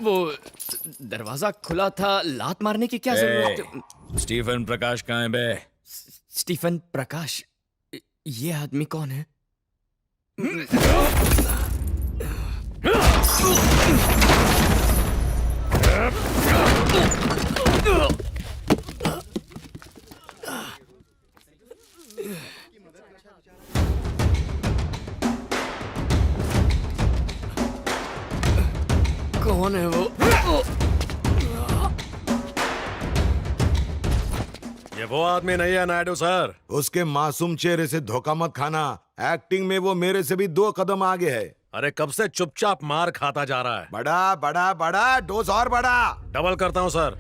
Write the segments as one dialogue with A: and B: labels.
A: वो दरवाजा खुला था, लात मारने की क्या जरूरत?
B: स्टीफन प्रकाश कहाँ है बे?
A: स्टीफन प्रकाश? ये आदमी कौन है? कौन है वो?
C: ये वो आदमी नहीं है नायडू सर।
D: उसके मासूम चेहरे से धोखा मत खाना। एक्टिंग में वो मेरे से भी 2 कदम आगे है।
C: अरे कब से चुपचाप मार खाता जा रहा है।
D: बड़ा बड़ा बड़ा डोज और बड़ा।
C: डबल करता हूँ सर।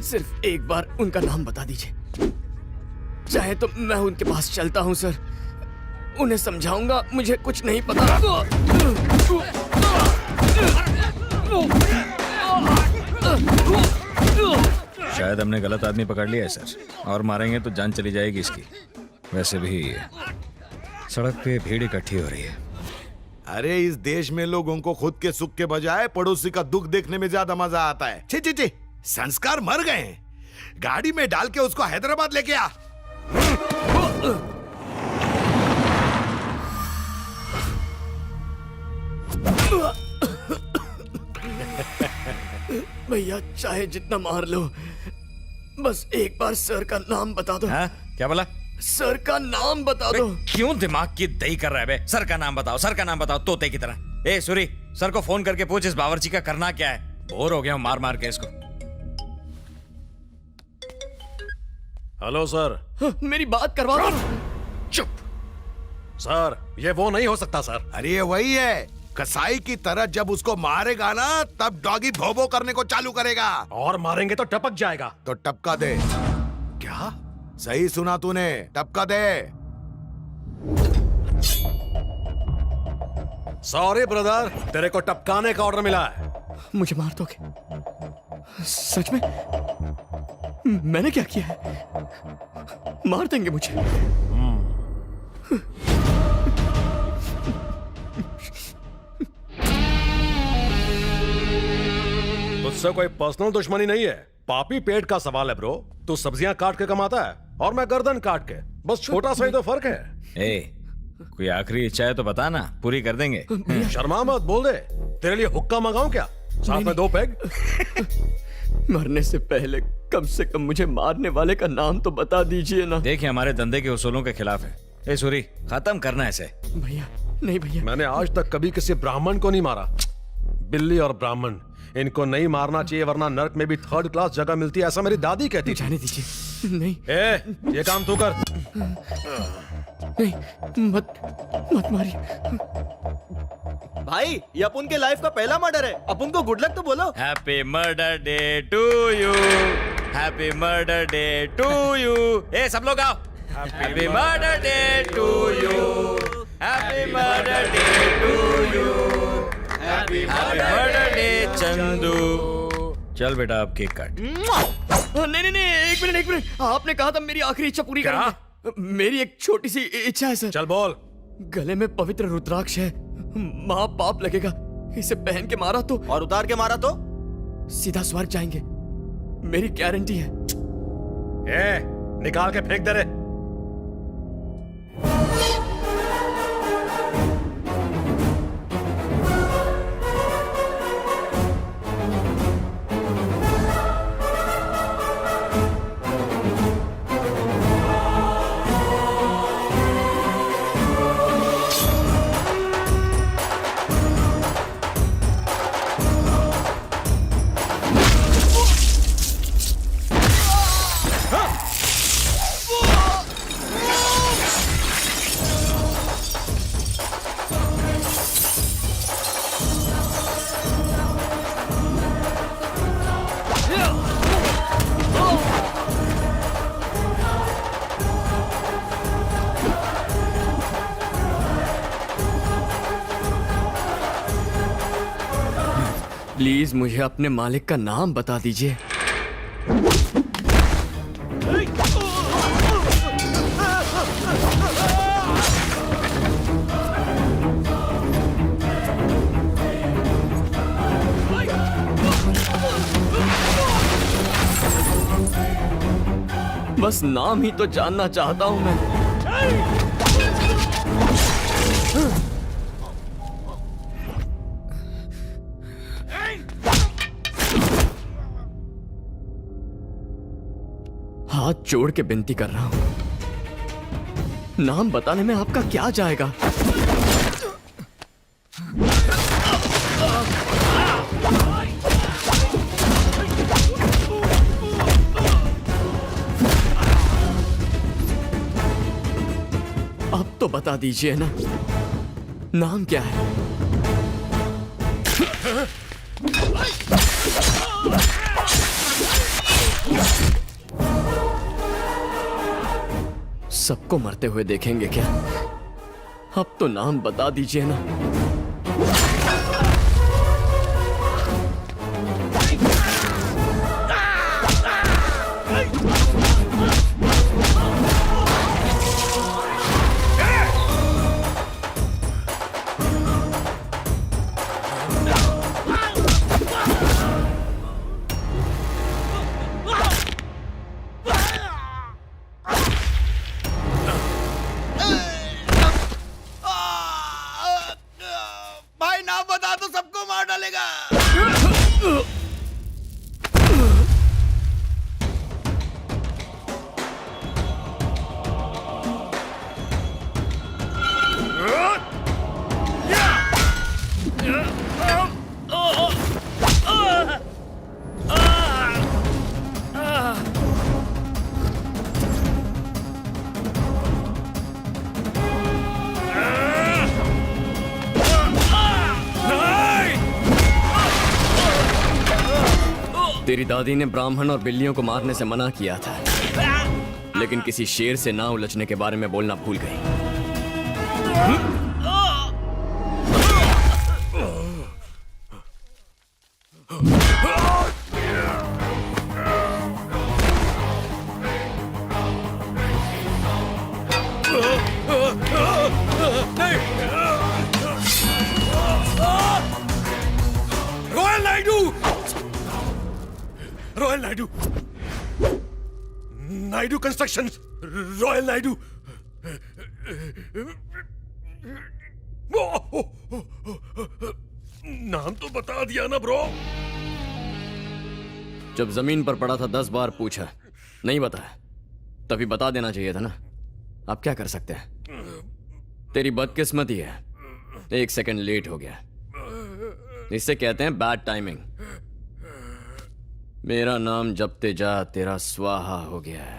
A: सिर्फ एक बार उनका नाम बता दीजिए, चाहे तो मैं उनके पास चलता हूँ सर। उन्हें समझाऊंगा मुझे कुछ नहीं पता।
B: शायद हमने गलत आदमी पकड़ लिया है सर, और मारेंगे तो जान चली जाएगी इसकी। वैसे भी सड़क पे भीड़ इकट्ठी हो रही है।
D: अरे इस देश में लोगों को खुद के सुख के बजाय पड़ोसी का दुख देखने में ज्यादा मजा आता है। छी छी छी, संस्कार मर गए हैं। गाड़ी में डाल के उसको हैदराबाद लेके आ।
A: भैया चाहे जितना मार लो, बस एक बार सर का नाम बता दो।
B: हाँ? क्या बोला?
A: सर का नाम बता दो।
B: क्यों दिमाग की दही कर रहा है बे? सर का नाम बताओ, सर का नाम बताओ, तोते की तरह। ए सूरी, सर को फोन करके पूछ इस बावर्ची का करना क्या है। बोर हो गया हूं मार मार के इसको।
C: Hello sir.
A: मेरी बात करवा दो।
C: चुप सर, ये वो नहीं हो सकता सर।
D: अरे ये वही है। कसाई की तरह जब उसको मारेगा ना, तब डॉगी भोबो करने को चालू करेगा।
C: और मारेंगे तो टपक जाएगा।
D: तो टपका दे।
C: क्या?
D: सही सुना तूने, टपका दे।
C: सॉरी ब्रदर, तेरे को टपकाने का ऑर्डर मिला है।
A: मुझे मार दोगे? सच में? मैंने क्या किया है? मार देंगे मुझे?
C: तुझसे कोई पर्सनल दुश्मनी नहीं है, पापी पेट का सवाल है ब्रो। तू सब्जियां काट के कमाता है और मैं गर्दन काट के। बस छोटा सा ही तो फर्क है।
B: ए, कोई आखिरी इच्छा है तो बता ना, पूरी कर देंगे।
C: शर्मा मत, बोल दे। तेरे लिए हुक्का मंगाऊं क्या? साथ में 2 पैग।
A: मरने से पहले कम से कम मुझे मारने वाले का नाम तो बता दीजिए ना।
B: देखिए हमारे धंधे के उसूलों के खिलाफ है। ए सूरी, खत्म करना है इसे।
A: भैया नहीं भैया।
C: मैंने आज तक कभी किसी ब्राह्मण को नहीं मारा। बिल्ली और ब्राह्मण, इनको नहीं मारना चाहिए, वरना नर्क में भी 3rd क्लास जगह मिलती है, ऐसा मेरी दादी कहती थी।
A: जाने दीजिए। नहीं
C: ये काम तू कर।
A: नहीं, मत मारिए।
E: भाई ये अपन के लाइफ का पहला मर्डर है, अपन को गुड लक तो बोलो।
B: Happy murder day to you, happy murder day to you. ए सब लोग आओ। Happy murder day to you, happy murder day to you, happy murder day Chandu. चल बेटा अब केक काट।
A: नहीं, एक मिनट। आपने कहा था मेरी आखिरी इच्छा पूरी करेंगे। मेरी एक छोटी सी इच्छा है सर।
C: चल बोल।
A: गले में पवित्र रुद्राक्ष है, माँ पाप लगेगा। इसे पहन के मारा तो,
E: और उतार के मारा तो
A: सीधा स्वर्ग जाएंगे, मेरी गारंटी है।
C: निकाल के फेंक दे रे।
A: प्लीज मुझे अपने मालिक का नाम बता दीजिए। बस नाम ही तो जानना चाहता हूं मैं। हाथ जोड़ के विनती कर रहा हूं, नाम बताने में आपका क्या जाएगा? अब तो बता दीजिए ना, नाम क्या है? सबको मरते हुए देखेंगे क्या? अब तो नाम बता दीजिए ना।
D: भाई नाम बता तो सबको मार डालेगा।
A: तेरी दादी ने ब्राह्मण और बिल्लियों को मारने से मना किया था, लेकिन किसी शेर से ना उलझने के बारे में बोलना भूल गई।
C: Royal Naidu, royal Naidu, Naidu construction, royal Naidu. नाम तो बता दिया ना ब्रो।
A: जब जमीन पर पड़ा था 10 बार पूछा, नहीं बताया, तभी बता देना चाहिए था ना। आप क्या कर सकते हैं? तेरी बदकिस्मती है, 1 सेकंड लेट हो गया। इससे कहते हैं बैड टाइमिंग। मेरा नाम जपते जा तेरा स्वाहा हो गया है।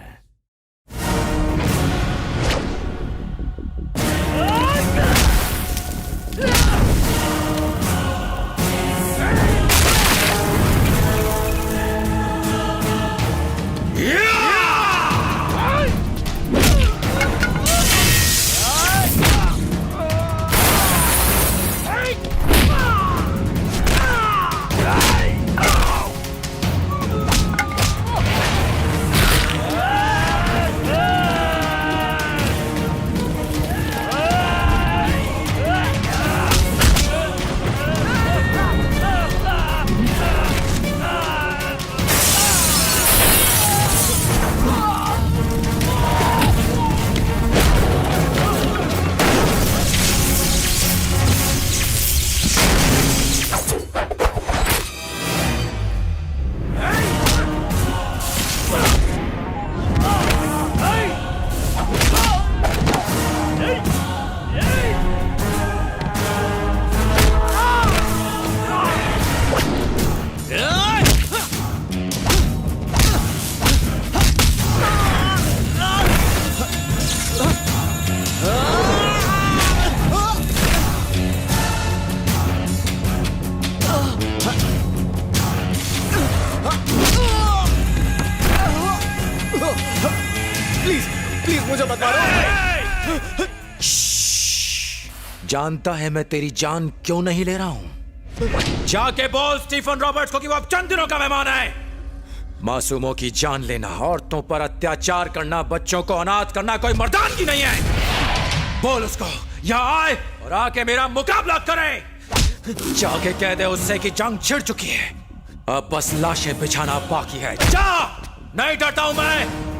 F: जानता है मैं तेरी जान क्यों नहीं ले रहा हूं? जाके बोल स्टीफन रॉबर्ट्स को कि वो अब चंद दिनों का मेहमान है। मासूमों की जान लेना, औरतों पर अत्याचार करना, बच्चों को अनाथ करना कोई मर्दानगी नहीं है। बोल उसको यहाँ आए और आके मेरा मुकाबला करे। जाके कह दे उससे कि जंग छिड़ चुकी है, अब बस लाशें बिछाना बाकी है। जा, नहीं डरता हूं मैं।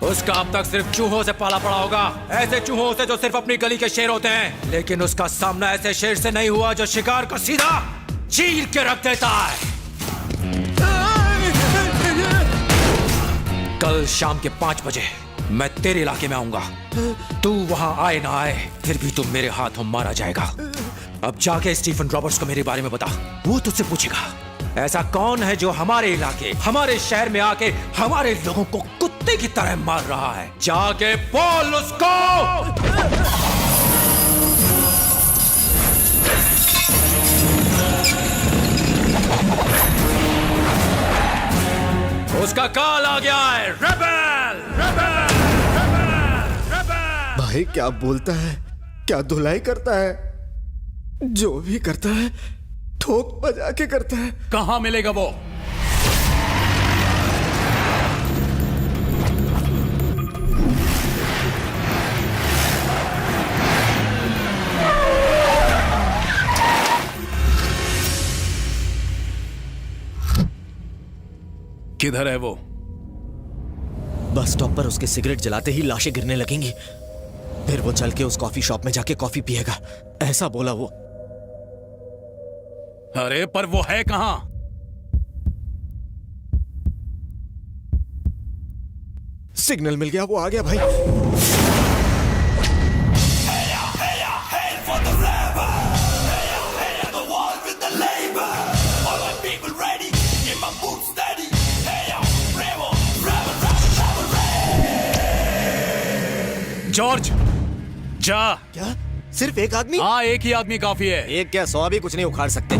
F: उसका अब तक सिर्फ चूहों से पाला पड़ा होगा, ऐसे चूहों से जो सिर्फ अपनी गली के शेर होते हैं। लेकिन उसका सामना ऐसे शेर से नहीं हुआ जो शिकार को सीधा चीर के रख देता है। कल शाम के 5 बजे मैं तेरे इलाके में आऊंगा। तू वहां आए ना आए, फिर भी तू मेरे हाथों मारा जाएगा। अब जाके स्टीफन रॉबर्ट्स को मेरे बारे में बता, वो तुझसे पूछेगा ऐसा कौन है जो हमारे इलाके, हमारे शहर में आके हमारे लोगों को कुत्ते की तरह मार रहा है। जाके बोल उसको। उसका काल आ गया है। Rebel, rebel, rebel, rebel.
E: भाई क्या बोलता है, क्या धुलाई करता है, जो भी करता है ठोक बजा के करता है।
G: कहां मिलेगा वो? किधर है वो?
E: बस स्टॉप पर उसके सिगरेट जलाते ही लाशें गिरने लगेंगी, फिर वो चल के उस कॉफी शॉप में जाके कॉफी पिएगा, ऐसा बोला वो।
G: अरे पर वो है कहां?
E: सिग्नल मिल गया, वो आ गया भाई।
G: जॉर्ज, जा।
E: क्या सिर्फ एक आदमी?
G: हाँ, एक ही आदमी काफी है।
E: एक क्या 100 भी कुछ नहीं उखाड़ सकते।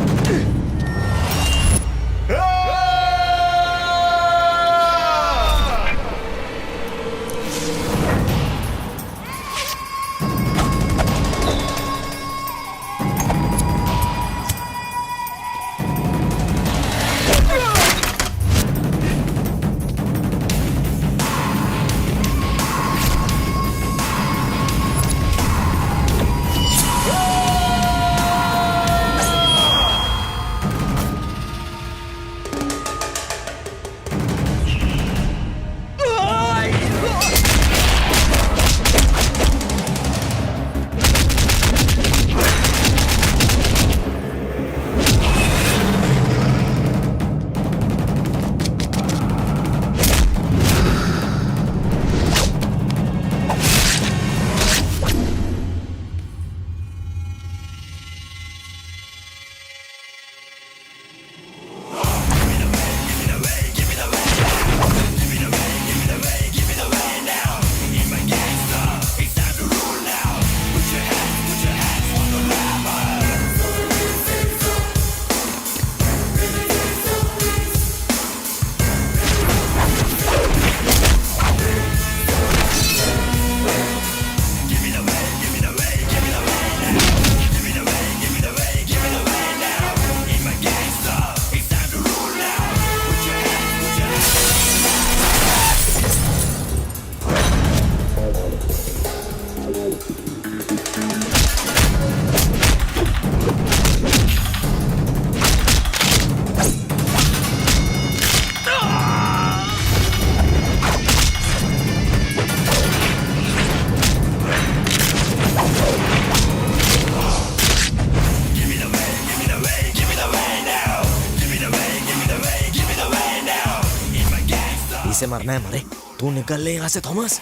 E: इसे मरना है मरे, तू निकल ले यहाँ से थॉमस।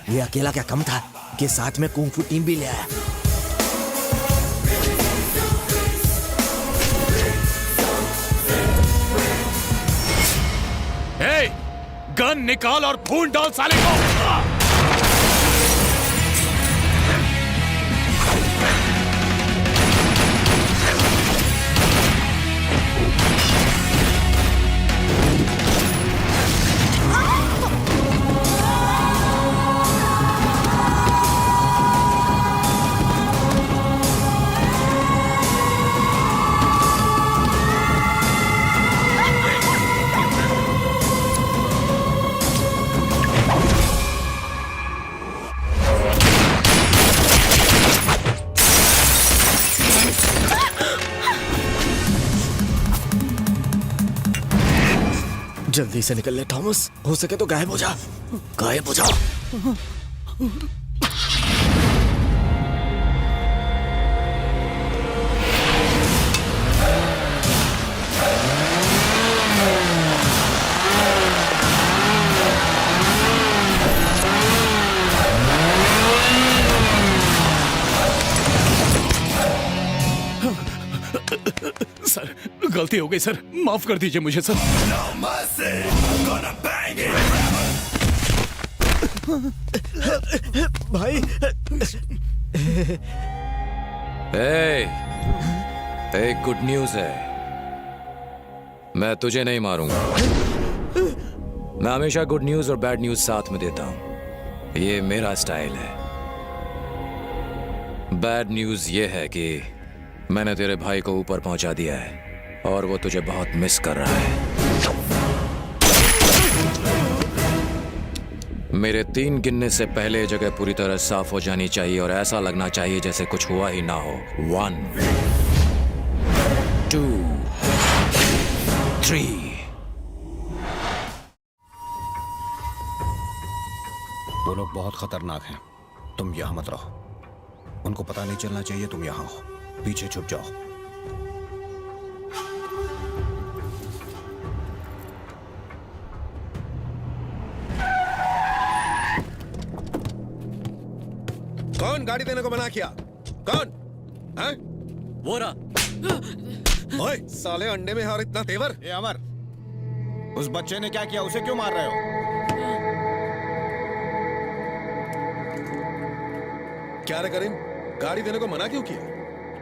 E: ये अकेला क्या कम था कि साथ में कुंग फू टीम भी ले आया।
G: हे, गन निकाल और खून डाल साले को।
E: जल्दी से निकल ले थॉमस, हो सके तो गायब हो जा, गायब हो जा।
G: सर गलती हो गई सर, माफ कर दीजिए मुझे सर।
E: भाई
F: एक गुड न्यूज है, मैं तुझे नहीं मारूंगा। मैं हमेशा गुड न्यूज और बैड न्यूज साथ में देता हूं, ये मेरा स्टाइल है। बैड न्यूज ये है कि मैंने तेरे भाई को ऊपर पहुंचा दिया है और वो तुझे बहुत मिस कर रहा है। मेरे 3 गिनने से पहले ये जगह पूरी तरह साफ हो जानी चाहिए और ऐसा लगना चाहिए जैसे कुछ हुआ ही ना हो। 1 2 3।
H: वो लोग बहुत खतरनाक हैं, तुम यहां मत रहो। उनको पता नहीं चलना चाहिए तुम यहां हो, पीछे छुप जाओ।
C: कौन गाड़ी देने को मना किया? कौन है?
G: वो रहा।
C: ओए साले, अंडे में और इतना तेवर।
H: ए अमर, उस बच्चे ने क्या किया? उसे क्यों मार रहे हो?
C: क्या रे करीम, गाड़ी देने को मना क्यों किया?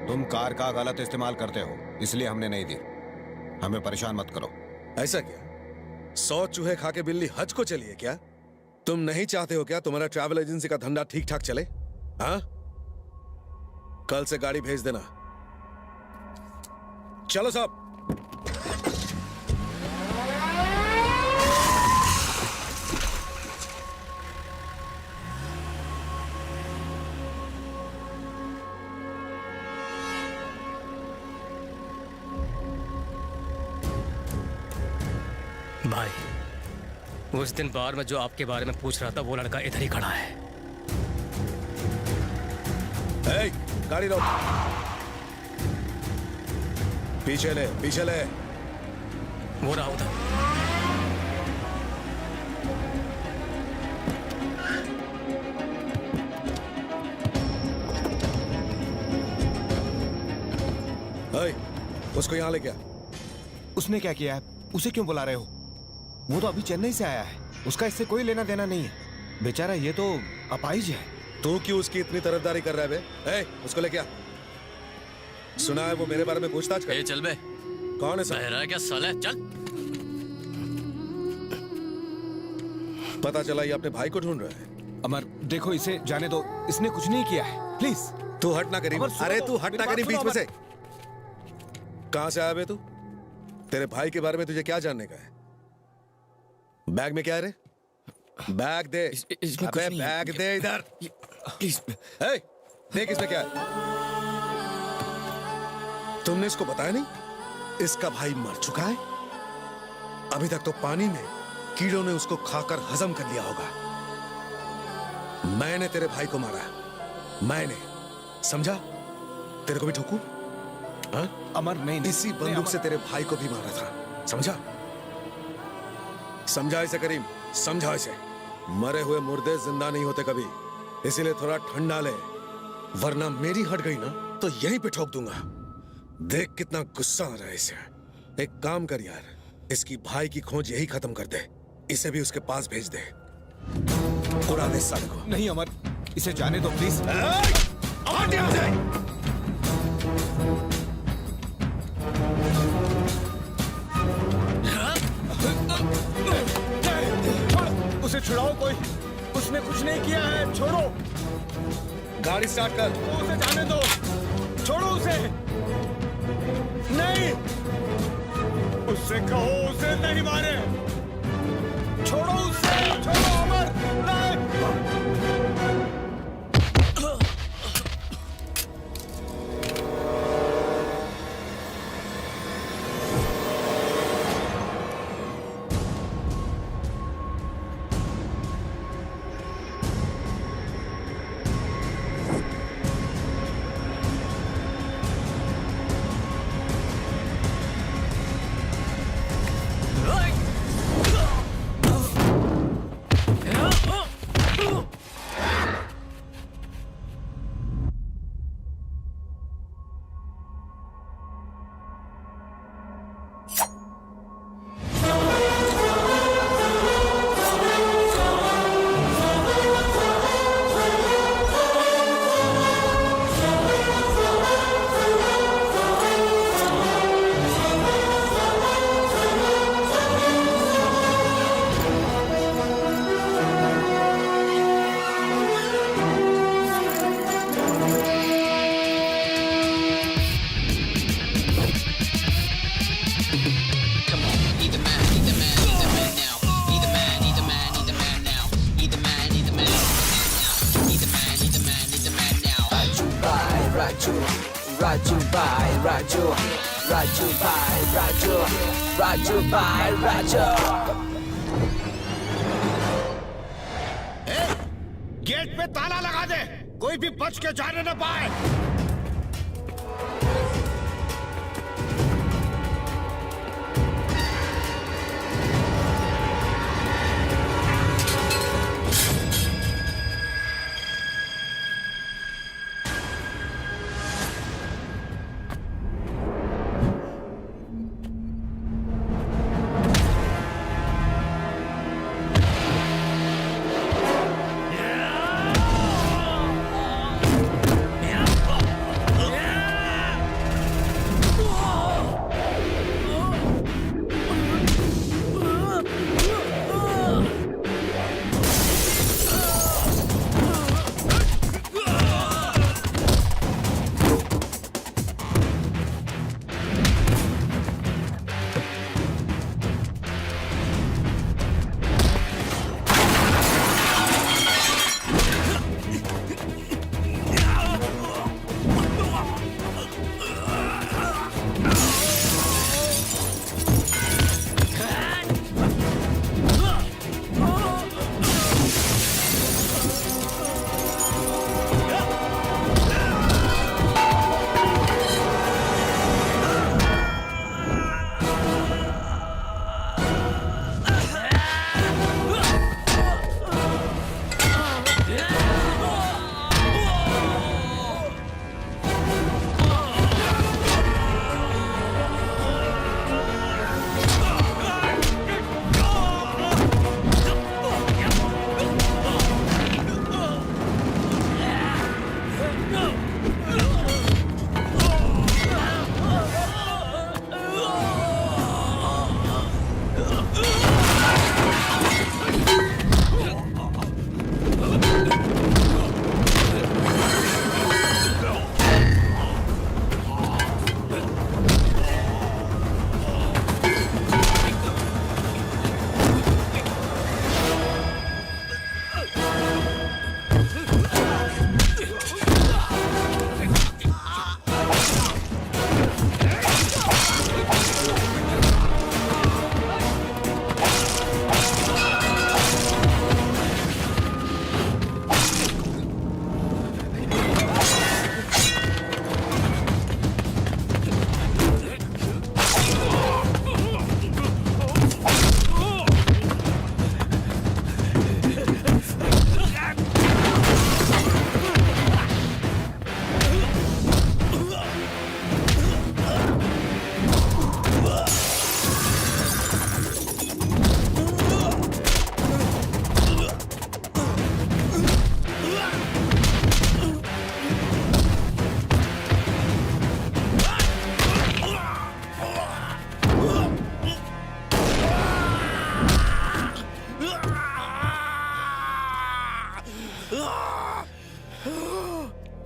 H: तुम कार का गलत इस्तेमाल करते हो, इसलिए हमने नहीं दी। हमें परेशान मत करो।
C: ऐसा क्या? 100 चूहे खा के बिल्ली हज को चली है क्या? तुम नहीं चाहते हो क्या तुम्हारा ट्रैवल एजेंसी का धंधा ठीक ठाक चले? हाँ, कल से गाड़ी भेज देना। चलो साहब।
I: भाई, उस दिन बार में जो आपके बारे में पूछ रहा था वो लड़का इधर ही खड़ा है।
C: ए, गाड़ी रोक। पीछे ले, पीछे ले।
I: वो रहा उधर।
C: ए, उसको यहाँ ले गया।
H: उसने क्या किया है? उसे क्यों बुला रहे हो? वो तो अभी चेन्नई से आया है, उसका इससे कोई लेना देना नहीं है। बेचारा ये तो अपाहिज है।
C: तू क्यों उसकी इतनी तरफदारी कर रहा है बे? ए, उसको ले क्या? सुना है वो मेरे बारे में पूछताछ कर।
A: चल बे,
C: कौन है सर?
A: बहरा है क्या साले? चल।
C: पता चला ये अपने भाई को ढूंढ रहा है।
H: अमर देखो, इसे जाने दो, इसने कुछ नहीं किया है, प्लीज।
C: तू हट ना करीम।
H: अमर, सुनो
C: अरे
H: तो,
C: तू हट
H: मेरी
C: ना
H: बात
C: करीम
H: सुनो,
C: बीच में से।
H: अमर।
C: कहां से आया बे तू? तेरे भाई के बारे में तुझे क्या जानने का है? बैग में क्या है रे? बैग दे।
E: इसमें कुछ
C: अबे
E: नहीं है।
C: बैग दे इधर।
E: प्लीज।
C: ए, देख इसमें क्या है। तुमने इसको बताया नहीं? इसका भाई मर चुका है। अभी तक तो पानी में कीड़ों ने उसको खाकर हजम कर लिया होगा। मैंने तेरे भाई को मारा, मैंने। समझा? तेरे को भी ठोकू? हाँ?
H: अमर नहीं,
C: इसी बंदूक से तेरे भाई को भी मारा था। समझा? समझा इसे करीम, समझा इसे। मरे हुए मुर्दे जिंदा नहीं होते कभी, इसीलिए थोड़ा ठंडा ले, वरना मेरी हट गई ना तो यहीं पे ठोक दूंगा। देख कितना गुस्सा आ रहा है इसे। एक काम कर यार, इसकी भाई की खोज यही खत्म कर दे। इसे भी उसके पास भेज दे, उड़ा दे साले को।
H: नहीं अमर, इसे जाने दो प्लीज।
C: हट यहाँ से।
H: उसे छुड़ाओ कोई, उसने कुछ नहीं किया है, छोड़ो।
C: गाड़ी स्टार्ट कर।
H: उसे जाने दो, छोड़ो उसे। नहीं, उससे कहो उसे नहीं मारे। छोड़ो उसे, छोड़ो अमर। नहीं।
J: Come on, he the man, he the man, he the man now. He the man, he the man, he the man now. He the man, he the man, he the man now. He the man, he the man, he the man now. Raju bhai, Raju, Raju bhai, Raju, Raju bhai, Raju, Raju bhai, Raju.
H: Gate पे ताला लगा दे, कोई भी बच के जाने न पाए।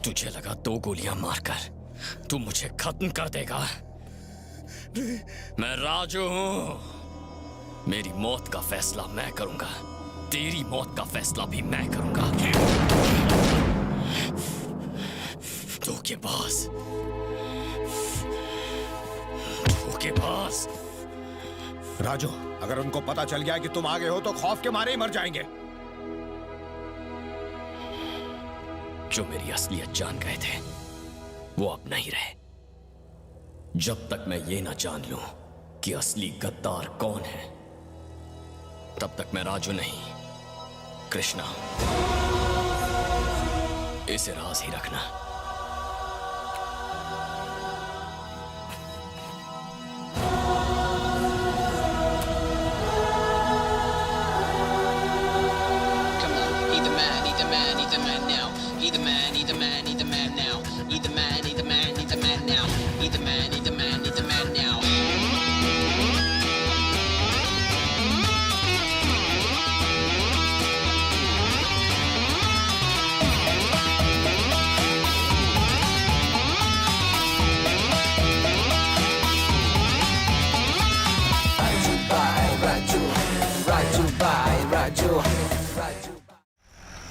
A: तुझे लगा 2 गोलियां मारकर तू मुझे खत्म कर देगा? मैं राजू हूं। मेरी मौत का फैसला मैं करूंगा, तेरी मौत का फैसला भी मैं करूंगा। धोखेबाज, धोखेबाज।
H: राजू, अगर उनको पता चल गया कि तुम आगे हो तो खौफ के मारे ही मर जाएंगे।
A: जो मेरी असलियत जान गए थे वो अब नहीं रहे। जब तक मैं ये ना जान लूं कि असली गद्दार कौन है, तब तक मैं राजू नहीं, कृष्णा। इसे राज ही रखना।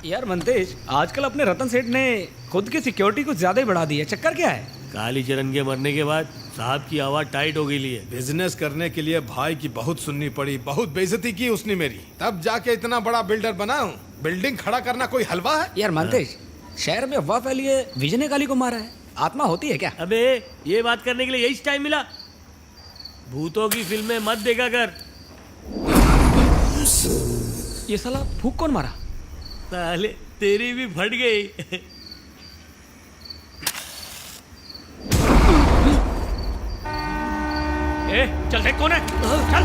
K: यार मनतेज, आजकल अपने रतन सेठ ने खुद की सिक्योरिटी कुछ ज्यादा ही बढ़ा दी है। चक्कर क्या है?
G: कालीचरण के मरने के बाद साहब की आवाज टाइट हो गई है।
C: बिजनेस करने के लिए भाई की बहुत सुननी पड़ी, बहुत बेइज्जती की उसने मेरी, तब जाके इतना बड़ा बिल्डर बना हूं। बिल्डिंग खड़ा करना कोई हलवा है?
K: यार मनतेज, शहर में अफवाह फैली है विजय ने काली को मारा है। आत्मा होती है क्या?
G: अबे ये बात करने के लिए यही टाइम मिला? भूतों की फिल्में मत देखा कर।
K: ये साला फूक कौन मारा?
G: साले तेरी भी फट गई। ए, चल देख कौन है? चल।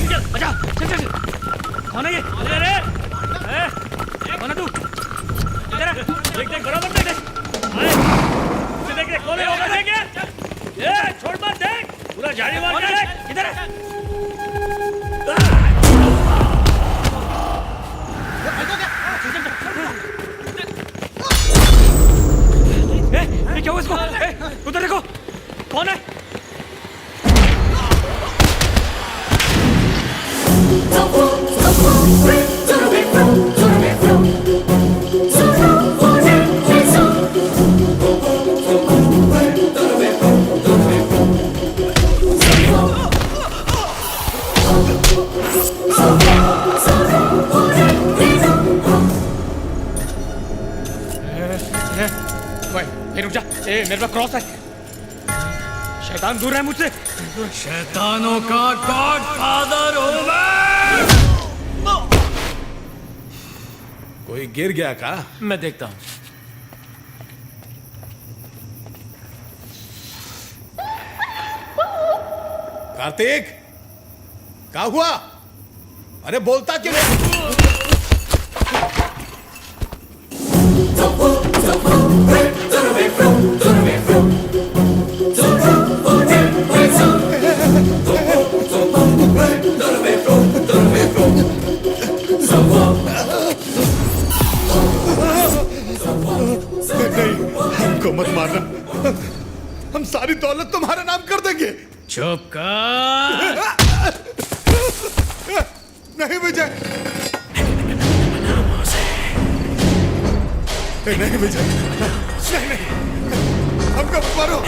G: चल, बजा, चल। कौन है ये? अरे, कौन है तू? इधर आ, देख बराबर देख। देख कौन है? वो देख ये। छोड़ मत देख, पूरा झाड़ी मार के देख। इधर क्या हुआ इसको? उधर देखो, कौन है? रुक जा, मेरे पास क्रॉस है। शैतान दूर है मुझसे। शैतानों का गॉडफादर हूं मैं।
C: कोई गिर गया का?
G: मैं देखता हूं।
C: कार्तिक, क्या हुआ? अरे बोलता क्यों नहीं? हमको मत मारना, हम सारी दौलत तुम्हारे नाम कर देंगे।
G: चुप कर।
C: नहीं विजय, नहीं विजय, नहीं, हमको मारो।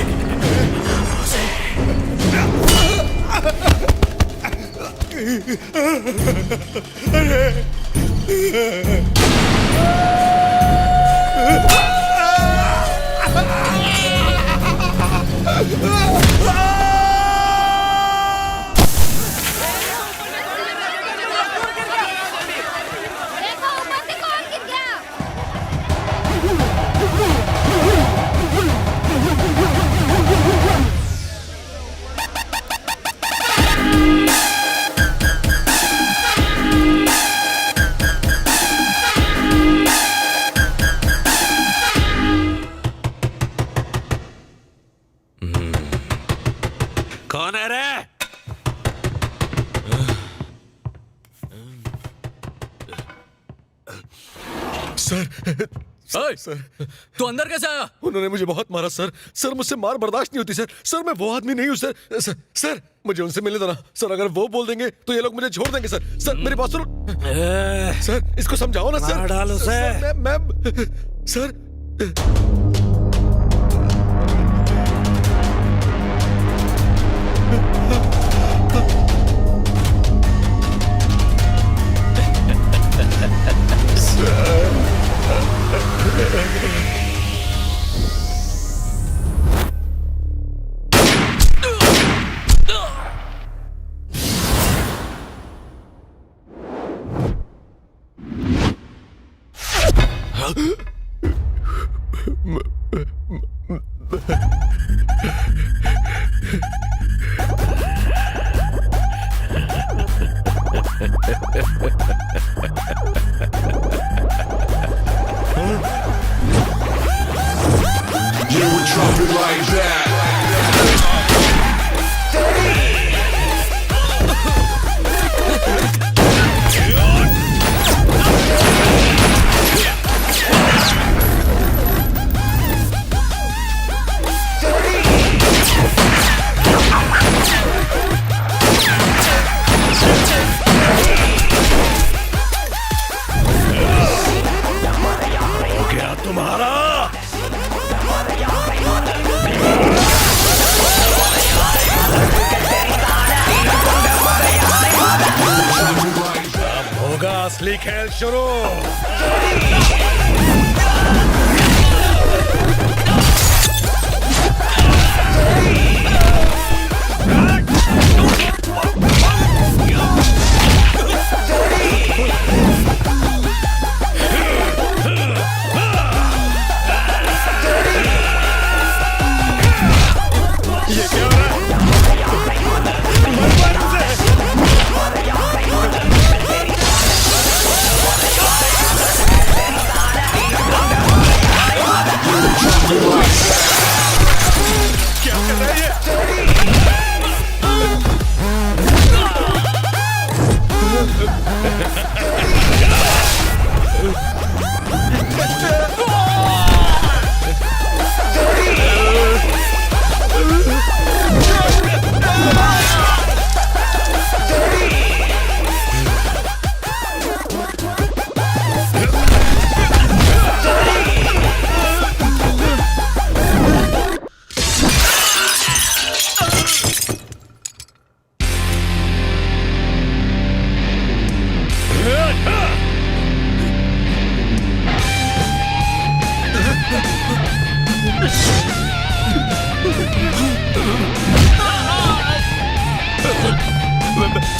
F: कौन है रे?
A: सर, तू अंदर कैसे आया?
C: उन्होंने मुझे बहुत मारा सर। सर मुझसे मार बर्दाश्त नहीं होती सर। सर मैं वो आदमी नहीं हूँ सर। सर मुझे उनसे मिलने देना सर। अगर वो बोल देंगे तो ये लोग मुझे छोड़ देंगे सर। सर मेरी बात सुनो सर, इसको समझाओ ना सर।
F: डालो
C: सर मैं सर
D: तुम्हारा अब होगा असली खेल शुरू।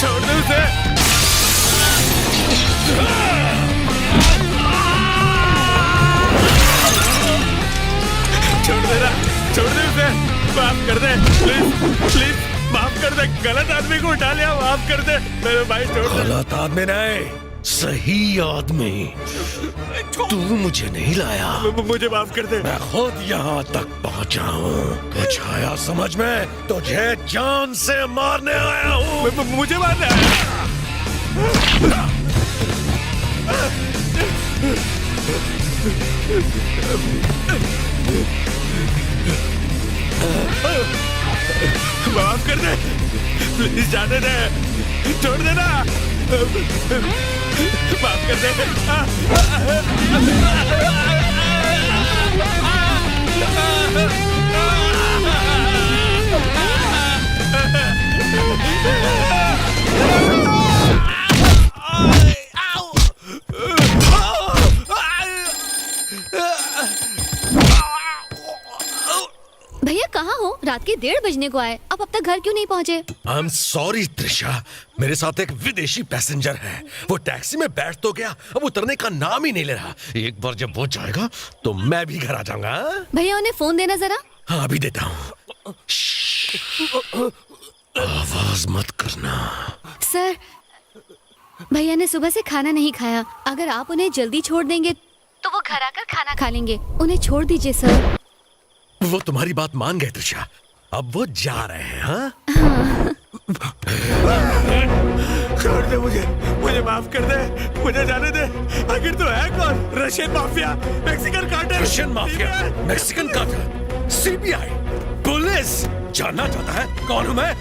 B: छोड़ दे उसे। छोड़ दे ना, छोड़ दे उसे। माफ कर दे प्लीज, प्लीज माफ कर दे। गलत आदमी को उठा लिया, माफ कर दे मेरे भाई। छोड़ दे।
D: गलत आदमी नहीं, सही आदमी। तू मुझे नहीं लाया,
B: मुझे माफ कर दे।
D: मैं खुद यहाँ तक पहुँचा हूँ। कुछ आया समझ में? तुझे जान से मारने आया हूँ।
B: मुझे मारना है। माफ कर दे प्लीज, जाने दे, छोड़ देना। माफ कर दे।
L: भैया कहाँ हो? रात के 1:30 बजने को आए, अब तक घर क्यों नहीं पहुँचे?
D: आई एम सॉरी त्रिशा, मेरे साथ एक विदेशी पैसेंजर है। वो टैक्सी में बैठ तो गया, अब उतरने का नाम ही नहीं ले रहा। एक बार जब वो जाएगा तो मैं भी घर आ जाऊंगा।
L: भैया उन्हें फोन देना जरा।
D: हाँ अभी देता हूँ। आवाज मत करना।
L: सर, भैया ने सुबह से खाना नहीं खाया। अगर आप उन्हें जल्दी छोड़ देंगे तो वो घर आकर खाना खा लेंगे। उन्हें छोड़ दीजिए सर।
D: वो तुम्हारी बात मान गए त्रिशा, अब वो जा रहे हैं। हाँ?
B: छोड़ दे मुझे, मुझे माफ कर दे, मुझे जाने दे। आखिर तो है कौन? Russian mafia, Mexican cartel.
D: Russian mafia, Mexican cartel, CBI, police. जानना चाहता है कौन हूं मैं?